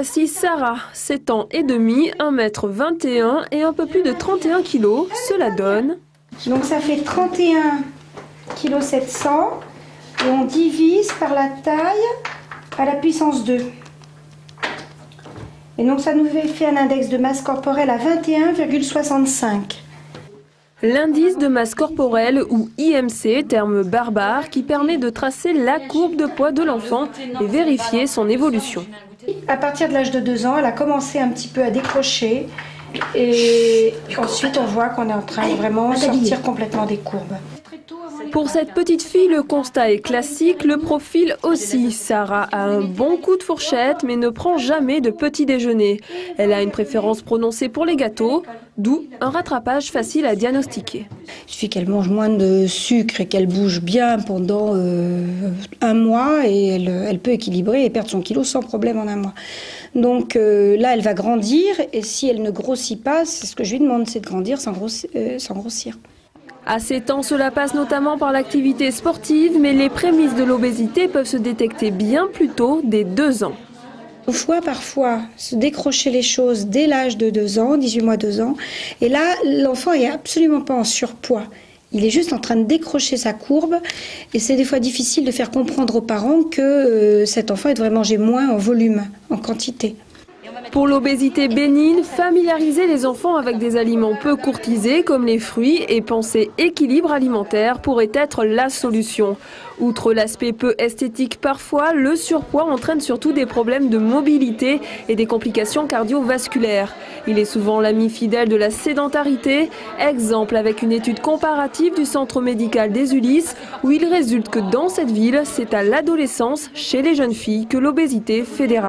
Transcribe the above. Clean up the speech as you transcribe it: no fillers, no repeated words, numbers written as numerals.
Voici Sarah, 7 ans et demi, 1,21 m et un peu plus de 31 kg. Cela donne... Donc ça fait 31,7 kg et on divise par la taille à la puissance 2. Et donc ça nous fait un index de masse corporelle à 21,65. L'indice de masse corporelle ou IMC, terme barbare qui permet de tracer la courbe de poids de l'enfant et vérifier son évolution. À partir de l'âge de 2 ans, elle a commencé un petit peu à décrocher et ensuite on voit qu'on est en train de vraiment sortir complètement des courbes. Pour cette petite fille, le constat est classique, le profil aussi. Sarah a un bon coup de fourchette mais ne prend jamais de petit déjeuner. Elle a une préférence prononcée pour les gâteaux, d'où un rattrapage facile à diagnostiquer. Il suffit qu'elle mange moins de sucre et qu'elle bouge bien pendant un mois et elle peut équilibrer et perdre son kilo sans problème en un mois. Donc là, elle va grandir et si elle ne grossit pas, c'est ce que je lui demande, c'est de grandir sans grossir. À 7 ans, cela passe notamment par l'activité sportive, mais les prémices de l'obésité peuvent se détecter bien plus tôt, dès 2 ans. On voit parfois se décrocher les choses dès l'âge de 2 ans, 18 mois, 2 ans. Et là, l'enfant est absolument pas en surpoids. Il est juste en train de décrocher sa courbe. Et c'est des fois difficile de faire comprendre aux parents que cet enfant devrait manger moins en volume, en quantité. Pour l'obésité bénigne, familiariser les enfants avec des aliments peu courtisés comme les fruits et penser équilibre alimentaire pourrait être la solution. Outre l'aspect peu esthétique parfois, le surpoids entraîne surtout des problèmes de mobilité et des complications cardiovasculaires. Il est souvent l'ami fidèle de la sédentarité, exemple avec une étude comparative du centre médical des Ulysses où il résulte que dans cette ville, c'est à l'adolescence, chez les jeunes filles, que l'obésité fédérale.